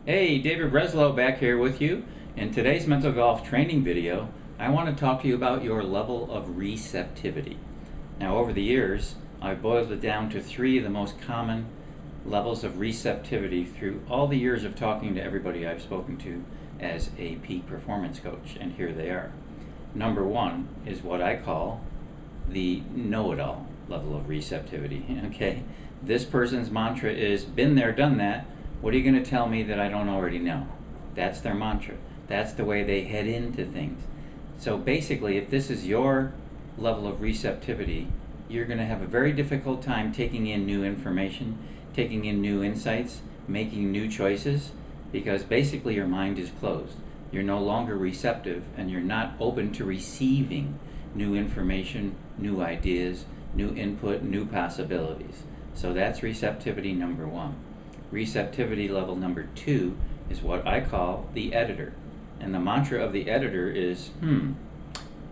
Hey, David Breslow back here with you. In today's mental golf training video, I want to talk to you about your level of receptivity. Now, over the years, I've boiled it down to 3 of the most common levels of receptivity through all the years of talking to everybody I've spoken to as a peak performance coach, and here they are. Number 1 is what I call the know-it-all level of receptivity. Okay, this person's mantra is, been there, done that. What are you going to tell me that I don't already know? That's their mantra. That's the way they head into things. So basically, if this is your level of receptivity, you're going to have a very difficult time taking in new information, taking in new insights, making new choices, because basically your mind is closed. You're no longer receptive, and you're not open to receiving new information, new ideas, new input, new possibilities. So that's receptivity number 1. Receptivity level number 2 is what I call the editor. And the mantra of the editor is,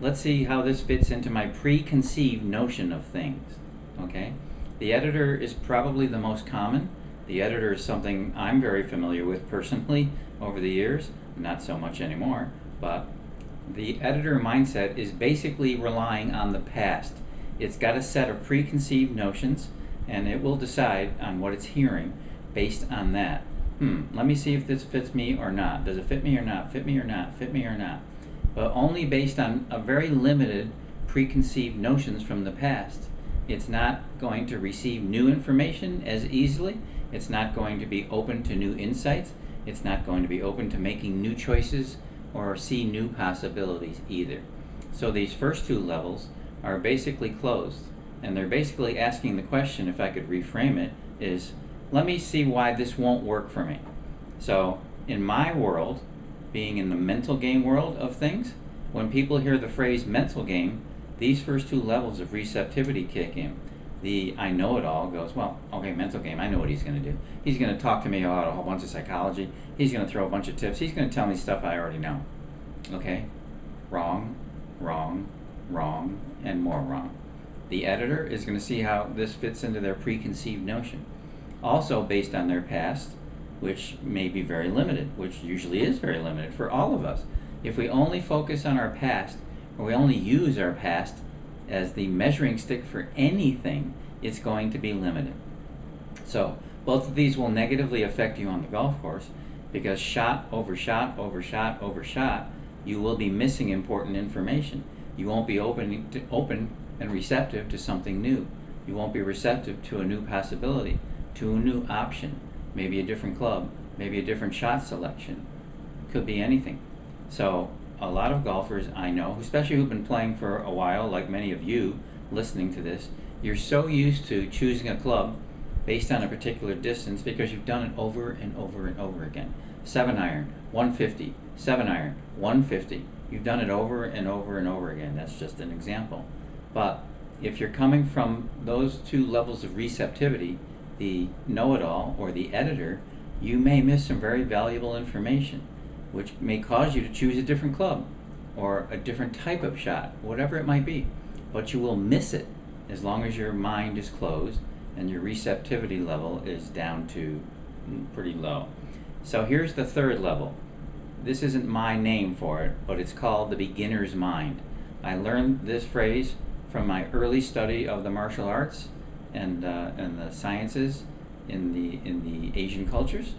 let's see how this fits into my preconceived notion of things. Okay? The editor is probably the most common. The editor is something I'm very familiar with personally over the years, not so much anymore, but the editor mindset is basically relying on the past. It's got a set of preconceived notions, and it will decide on what it's hearing based on that. Let me see if this fits me or not. Does it fit me or not? Fit me or not? Fit me or not? But only based on a very limited preconceived notions from the past. It's not going to receive new information as easily. It's not going to be open to new insights. It's not going to be open to making new choices or see new possibilities either. So these first 2 levels are basically closed. And they're basically asking the question, if I could reframe it, is, let me see why this won't work for me. So in my world, being in the mental game world of things, when people hear the phrase mental game, these first 2 levels of receptivity kick in. The I know it all goes, well, okay, mental game, I know what he's going to do. He's going to talk to me about a whole bunch of psychology. He's going to throw a bunch of tips. He's going to tell me stuff I already know. Okay? Wrong, wrong, wrong, and more wrong. The editor is going to see how this fits into their preconceived notion. Also based on their past, which may be very limited, which usually is very limited for all of us. If we only focus on our past, or we only use our past as the measuring stick for anything, it's going to be limited. So both of these will negatively affect you on the golf course, because shot over shot over shot over shot, you will be missing important information. You won't be open and receptive to something new. You won't be receptive to a new possibility, to a new option, maybe a different club, maybe a different shot selection. Could be anything. So a lot of golfers I know, especially who've been playing for a while, like many of you listening to this, you're so used to choosing a club based on a particular distance because you've done it over and over and over again. 7-iron, 150, 7-iron, 150. You've done it over and over and over again. That's just an example. But if you're coming from those 2 levels of receptivity, the know-it-all or the editor, you may miss some very valuable information, which may cause you to choose a different club or a different type of shot, whatever it might be. But you will miss it as long as your mind is closed and your receptivity level is down to pretty low. So here's the 3rd level. This isn't my name for it, but it's called the beginner's mind. I learned this phrase from my early study of the martial arts and the sciences in the Asian cultures.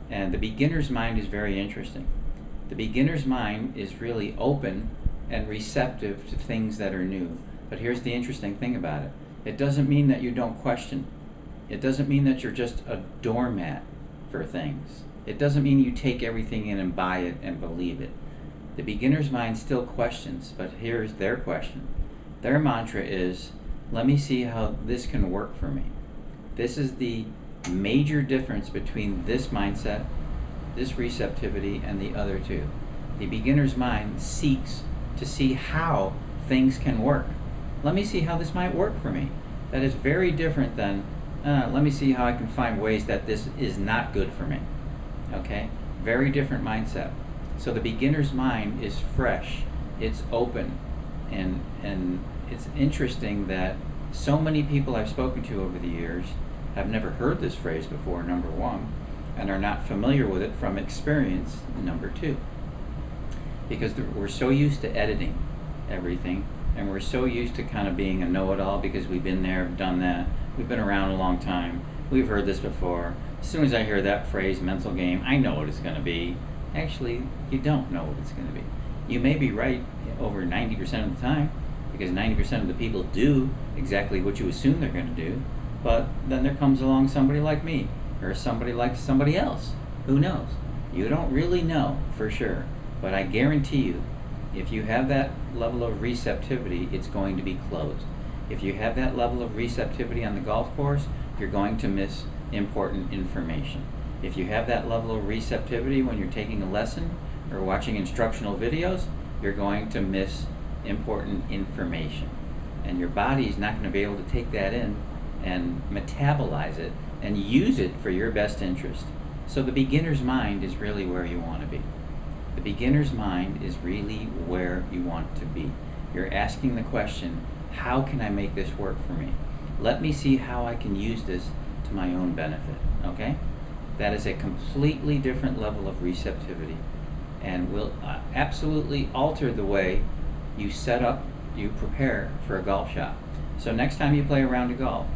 And the beginner's mind is very interesting. The beginner's mind is really open and receptive to things that are new. But here's the interesting thing about it. It doesn't mean that you don't question. It doesn't mean that you're just a doormat for things. It doesn't mean you take everything in and buy it and believe it. The beginner's mind still questions, but here's their question. Their mantra is, let me see how this can work for me. This is the major difference between this mindset, this receptivity, and the other 2. The beginner's mind seeks to see how things can work. Let me see how this might work for me. That is very different than, let me see how I can find ways that this is not good for me. Okay? Very different mindset. So the beginner's mind is fresh, it's open, and it's interesting that so many people I've spoken to over the years have never heard this phrase before, number 1, and are not familiar with it from experience, number 2. Because we're so used to editing everything, and we're so used to kind of being a know-it-all because we've been there, done that, we've been around a long time, we've heard this before. As soon as I hear that phrase, mental game, I know what it's going to be. Actually, you don't know what it's going to be. You may be right over 90% of the time, because 90% of the people do exactly what you assume they're going to do, but then there comes along somebody like me, or somebody like somebody else. Who knows? You don't really know for sure, but I guarantee you, if you have that level of receptivity, it's going to be closed. If you have that level of receptivity on the golf course, you're going to miss important information. If you have that level of receptivity when you're taking a lesson or watching instructional videos, you're going to miss important information. And your body is not going to be able to take that in and metabolize it and use it for your best interest. So the beginner's mind is really where you want to be. The beginner's mind is really where you want to be. You're asking the question, how can I make this work for me? Let me see how I can use this to my own benefit, okay? That is a completely different level of receptivity and will absolutely alter the way you set up, you prepare for a golf shot. So next time you play a round of golf,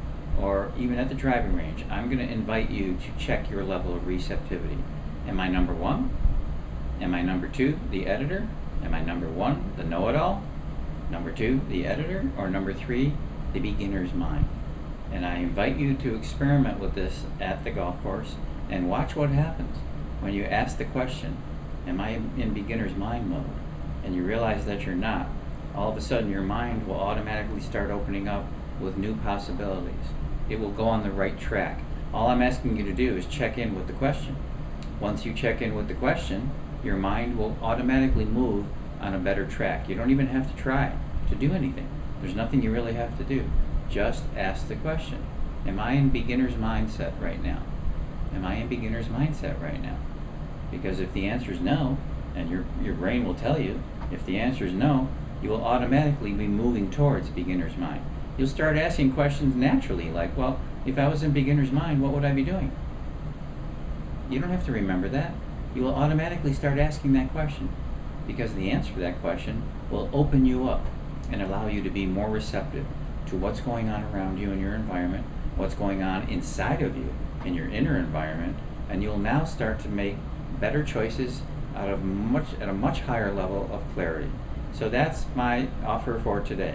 or even at the driving range, I'm going to invite you to check your level of receptivity. Am I number 1? Am I number 2, the editor? Am I number 1, the know-it-all? Number 2, the editor? Or number 3, the beginner's mind? And I invite you to experiment with this at the golf course and watch what happens when you ask the question, am I in beginner's mind mode? And you realize that you're not. All of a sudden your mind will automatically start opening up with new possibilities. It will go on the right track. All I'm asking you to do is check in with the question. Once you check in with the question, your mind will automatically move on a better track. You don't even have to try to do anything. There's nothing you really have to do. Just ask the question. Am I in beginner's mindset right now? Am I in beginner's mindset right now? Because if the answer is no, and your brain will tell you, if the answer is no, you will automatically be moving towards beginner's mind. You'll start asking questions naturally, like, well, if I was in beginner's mind, what would I be doing? You don't have to remember that. You will automatically start asking that question, because the answer to that question will open you up and allow you to be more receptive to what's going on around you in your environment, what's going on inside of you in your inner environment, and you'll now start to make better choices at a much higher level of clarity. So that's my offer for today.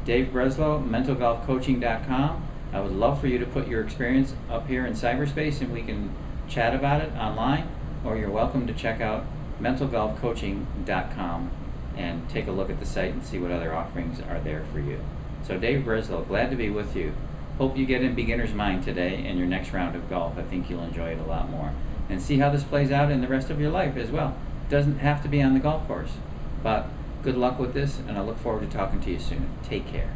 Dave Breslow, mentalgolfcoaching.com. I would love for you to put your experience up here in cyberspace and we can chat about it online, or you're welcome to check out mentalgolfcoaching.com and take a look at the site and see what other offerings are there for you. So Dave Breslow, glad to be with you. Hope you get in beginner's mind today in your next round of golf. I think you'll enjoy it a lot more. And see how this plays out in the rest of your life as well. It doesn't have to be on the golf course. But good luck with this, and I look forward to talking to you soon. Take care.